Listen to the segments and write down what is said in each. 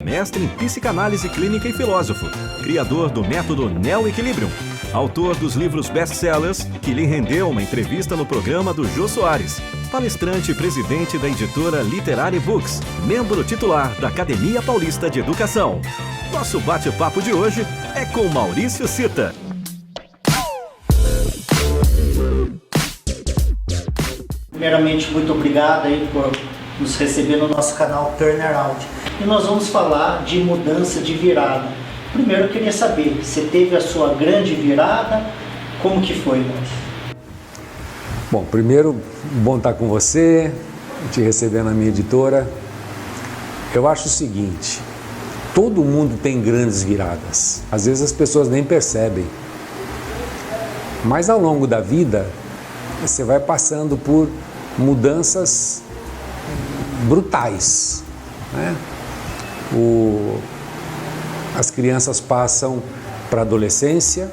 mestre em psicanálise clínica e filósofo, criador do método Neo Equilibrium, autor dos livros best-sellers que lhe rendeu uma entrevista no programa do Jô Soares, palestrante e presidente da editora Literary Books, membro titular da Academia Paulista de Educação. Nosso bate-papo de hoje é com Maurício Sita. Primeiramente, muito obrigado aí por nos receber no nosso canal Turnaround. E nós vamos falar de mudança de virada. Primeiro eu queria saber, você teve a sua grande virada, como que foi, Maurício? Bom, primeiro, bom estar com você, te receber na minha editora. Eu acho o seguinte, todo mundo tem grandes viradas. Às vezes as pessoas nem percebem. Mas ao longo da vida, você vai passando por mudanças brutais, né? As crianças passam para a adolescência,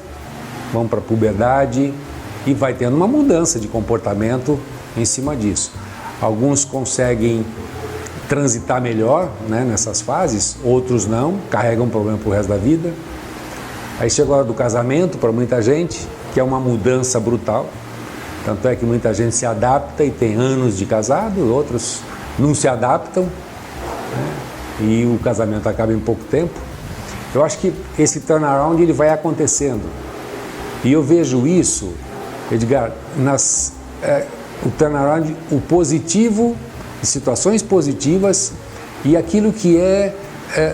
vão para a puberdade e vai tendo uma mudança de comportamento em cima disso. Alguns conseguem transitar melhor, né, nessas fases, outros não, carregam problema para o resto da vida. Aí chega a hora do casamento para muita gente, que é uma mudança brutal. Tanto é que muita gente se adapta e tem anos de casado, outros não se adaptam, né? E o casamento acaba em pouco tempo. Eu acho que esse turnaround ele vai acontecendo. E eu vejo isso, Edgar, o turnaround, o positivo, situações positivas e aquilo que é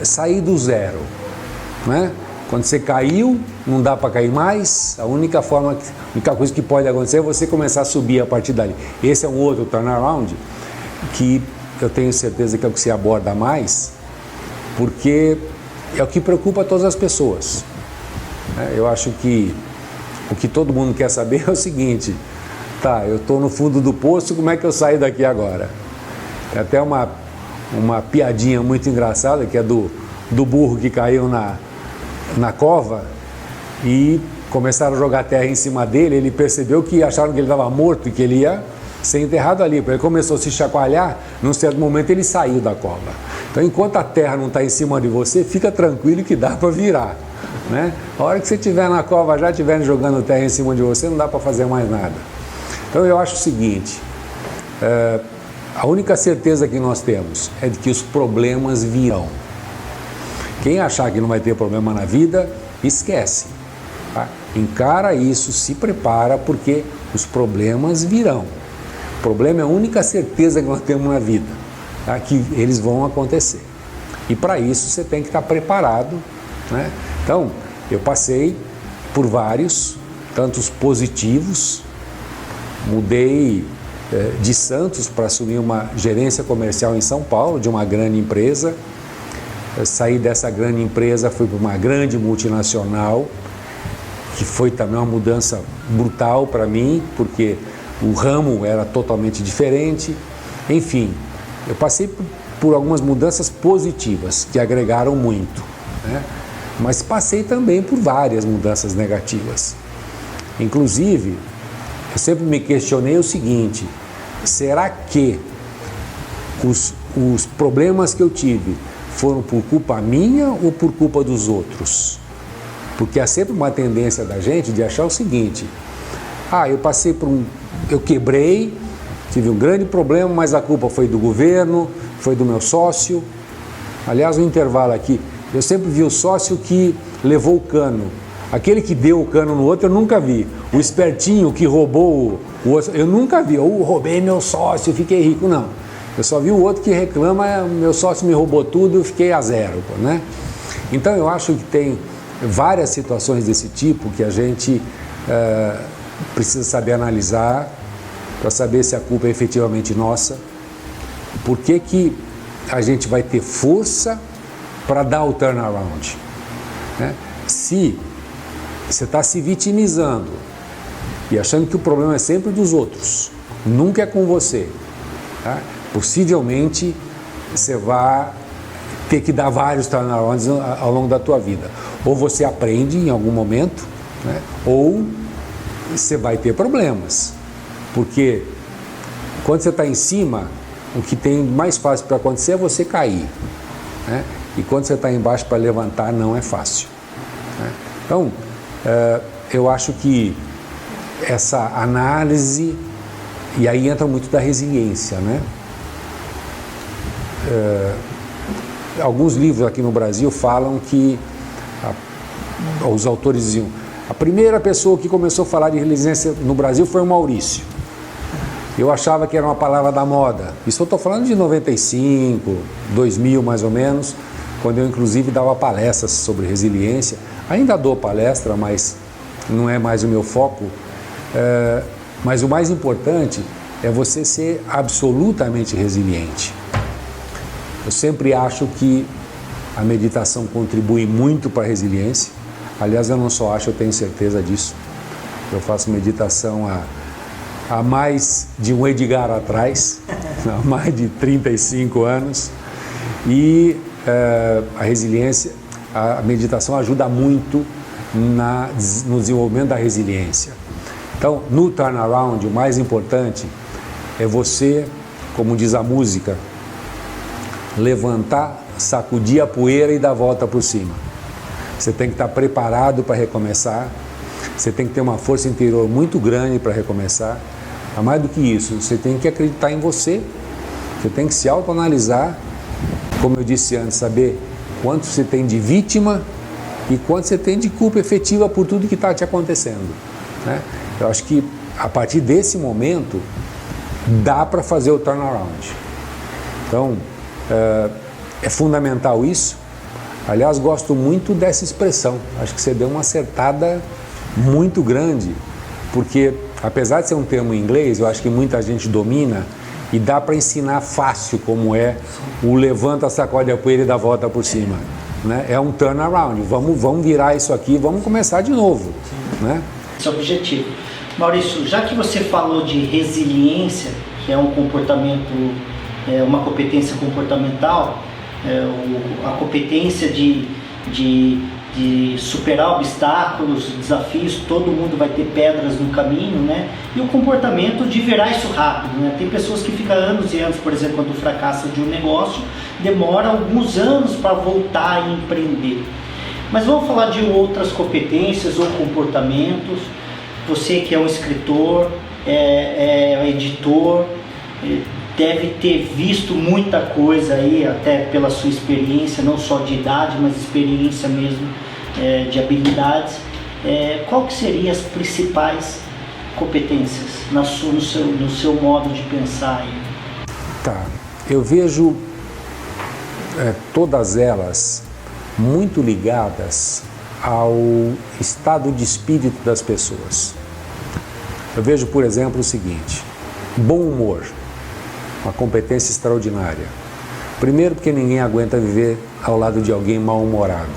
sair do zero, né? Quando você caiu, não dá para cair mais, a única coisa que pode acontecer é você começar a subir a partir dali. Esse é um outro turnaround que eu tenho certeza que é o que se aborda mais, porque é o que preocupa todas as pessoas. Eu acho que o que todo mundo quer saber é o seguinte, tá, eu estou no fundo do poço, como é que eu saio daqui agora? Tem até uma piadinha muito engraçada, que é do burro que caiu na cova e começaram a jogar terra em cima dele. Ele percebeu que acharam que ele estava morto e que ele ia ser enterrado ali. Ele começou a se chacoalhar, num certo momento ele saiu da cova. Então, enquanto a terra não está em cima de você, fica tranquilo que dá para virar, né? A hora que você estiver na cova, já estiverem jogando terra em cima de você, não dá para fazer mais nada. Então eu acho o seguinte, a única certeza que nós temos é de que os problemas virão. Quem achar que não vai ter problema na vida, esquece. Tá? Encara isso, se prepara, porque os problemas virão. O problema é a única certeza que nós temos na vida, tá? Que eles vão acontecer. E para isso você tem que estar preparado, né? Então, eu passei por vários, tantos positivos, mudei de Santos para assumir uma gerência comercial em São Paulo, de uma grande empresa. Eu saí dessa grande empresa, fui para uma grande multinacional, que foi também uma mudança brutal para mim, porque o ramo era totalmente diferente. Enfim, eu passei por algumas mudanças positivas, que agregaram muito, né? Mas passei também por várias mudanças negativas. Inclusive, eu sempre me questionei o seguinte, será que os problemas que eu tive foram por culpa minha ou por culpa dos outros? Porque há sempre uma tendência da gente de achar o seguinte, eu passei eu quebrei, tive um grande problema, mas a culpa foi do governo, foi do meu sócio. Aliás, no intervalo aqui, eu sempre vi o sócio que levou o cano. Aquele que deu o cano no outro eu nunca vi. O espertinho que roubou o outro, eu nunca vi. Eu roubei meu sócio, fiquei rico, não. Eu só vi o outro que reclama, meu sócio me roubou tudo, eu fiquei a zero, né? Então eu acho que tem várias situações desse tipo que a gente precisa saber analisar para saber se a culpa é efetivamente nossa. Por que a gente vai ter força para dar o turnaround, né? Se você está se vitimizando e achando que o problema é sempre dos outros, nunca é com você, tá? Possivelmente você vai ter que dar vários turnarounds ao longo da tua vida. Ou você aprende em algum momento, né? Ou você vai ter problemas. Porque quando você está em cima, o que tem mais fácil para acontecer é você cair, né? e quando você está embaixo para levantar não é fácil, né? Então, eu acho que essa análise, e aí entra muito da resiliência, né? Alguns livros aqui no Brasil falam que os autores diziam: a primeira pessoa que começou a falar de resiliência no Brasil foi o Maurício. Eu achava que era uma palavra da moda. Isso eu estou falando de 95, 2000 mais ou menos, quando eu inclusive dava palestras sobre resiliência. Ainda dou palestra, mas não é mais o meu foco. Mas o mais importante é você ser absolutamente resiliente. Eu sempre acho que a meditação contribui muito para a resiliência. Aliás, eu não só acho, eu tenho certeza disso. Eu faço meditação há mais de um Edgar atrás, há mais de 35 anos. E a resiliência, a meditação ajuda muito no desenvolvimento da resiliência. Então, no turnaround, o mais importante é você, como diz a música, levantar, sacudir a poeira e dar a volta por cima. Você tem que estar preparado para recomeçar, você tem que ter uma força interior muito grande para recomeçar. A mais do que isso, você tem que acreditar em você, você tem que se autoanalisar, como eu disse antes, saber quanto você tem de vítima e quanto você tem de culpa efetiva por tudo que está te acontecendo, né? Eu acho que a partir desse momento dá para fazer o turnaround. Então, é fundamental isso. Aliás, gosto muito dessa expressão. Acho que você deu uma acertada muito grande, porque apesar de ser um termo em inglês, eu acho que muita gente domina e dá para ensinar fácil como é o levanta, sacode a poeira e dá a volta por cima, né? É um turnaround. Vamos virar isso aqui, vamos começar de novo, né? Esse é o objetivo. Maurício, já que você falou de resiliência, que é um comportamento, uma competência comportamental, a competência de superar obstáculos, desafios, todo mundo vai ter pedras no caminho, né? E o comportamento de virar isso rápido, né? Tem pessoas que ficam anos e anos, por exemplo, quando fracassa de um negócio, demora alguns anos para voltar a empreender. Mas vamos falar de outras competências ou comportamentos. Você que é um escritor, editor, deve ter visto muita coisa aí, até pela sua experiência, não só de idade, mas experiência mesmo de habilidades. Qual que seriam as principais competências no seu modo de pensar aí? Tá, eu vejo todas elas muito ligadas ao estado de espírito das pessoas. Eu vejo, por exemplo, o seguinte: bom humor, uma competência extraordinária. Primeiro, porque ninguém aguenta viver ao lado de alguém mal-humorado.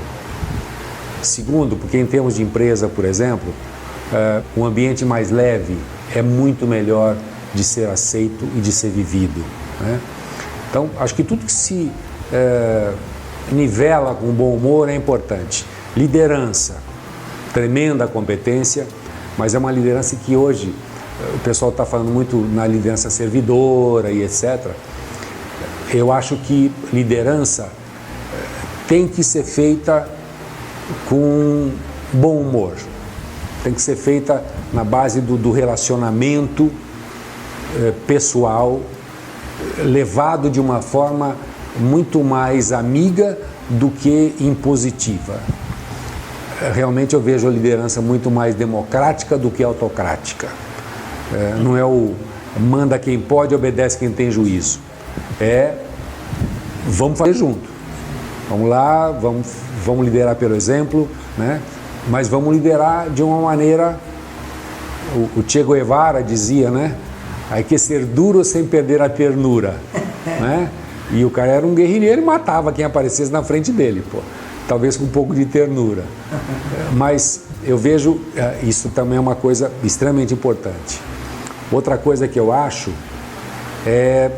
Segundo, porque em termos de empresa, por exemplo, um ambiente mais leve é muito melhor de ser aceito e de ser vivido, né? Então, acho que tudo que se nivela com bom humor é importante. Liderança, tremenda competência, mas é uma liderança que hoje o pessoal está falando muito na liderança servidora e etc. Eu acho que liderança tem que ser feita com bom humor, tem que ser feita na base do relacionamento pessoal, levado de uma forma muito mais amiga do que impositiva. Realmente eu vejo a liderança muito mais democrática do que autocrática. Não é o manda quem pode, obedece quem tem juízo. Vamos fazer junto. Vamos lá, vamos liderar pelo exemplo, né? Mas vamos liderar de uma maneira, o Che Guevara dizia, né? Hay que ser duro sem perder a ternura, né? E o cara era um guerrilheiro e matava quem aparecesse na frente dele, pô. Talvez com um pouco de ternura. Mas eu vejo, isso também é uma coisa extremamente importante. Outra coisa que eu acho é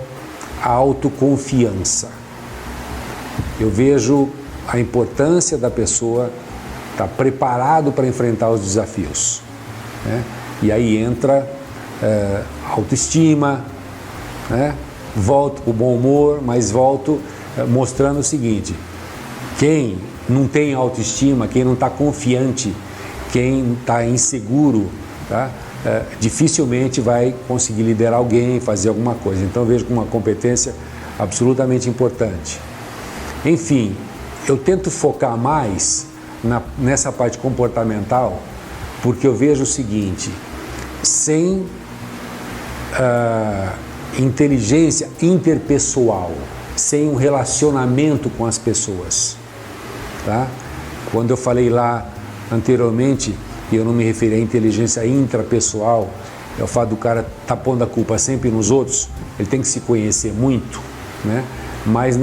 a autoconfiança. Eu vejo a importância da pessoa estar preparado para enfrentar os desafios, né? E aí entra autoestima, né? Volto com o bom humor, mas volto mostrando o seguinte: Quem não tem autoestima, quem não está confiante, quem está inseguro, tá? Dificilmente vai conseguir liderar alguém, fazer alguma coisa. Então eu vejo como uma competência absolutamente importante. Enfim, eu tento focar mais nessa parte comportamental, porque eu vejo o seguinte: sem inteligência interpessoal, sem um relacionamento com as pessoas, tá? Quando eu falei lá anteriormente, eu não me referi à inteligência intrapessoal, é o fato do cara estar pondo a culpa sempre nos outros. Ele tem que se conhecer muito, né? Mas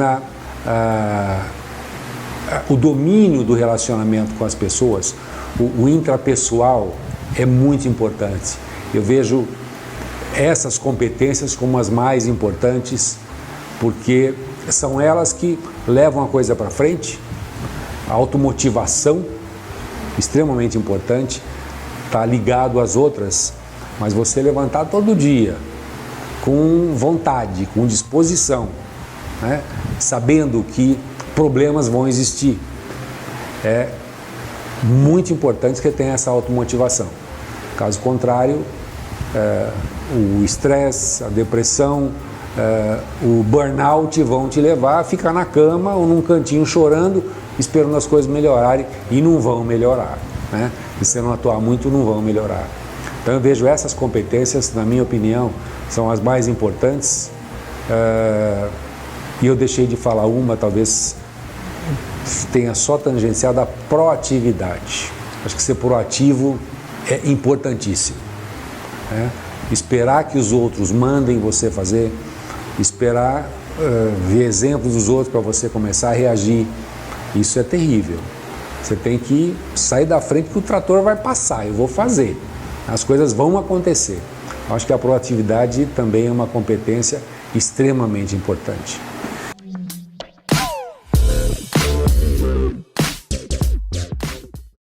o domínio do relacionamento com as pessoas, o intrapessoal, é muito importante. Eu vejo essas competências como as mais importantes, porque são elas que levam a coisa para frente. A automotivação, extremamente importante, está ligado às outras, mas você levantar todo dia com vontade, com disposição, né? Sabendo que problemas vão existir, é muito importante que tenha essa automotivação. Caso contrário, o estresse, a depressão, o burnout vão te levar a ficar na cama ou num cantinho chorando, esperando as coisas melhorarem, e não vão melhorar, né? E se não atuar muito, não vão melhorar. Então eu vejo essas competências, na minha opinião, são as mais importantes. E eu deixei de falar uma, talvez tenha só tangenciado a proatividade. Acho que ser proativo é importantíssimo, né? Esperar que os outros mandem você fazer, esperar ver exemplos dos outros para você começar a reagir. Isso é terrível. Você tem que sair da frente, que o trator vai passar, eu vou fazer. As coisas vão acontecer. Acho que a proatividade também é uma competência extremamente importante.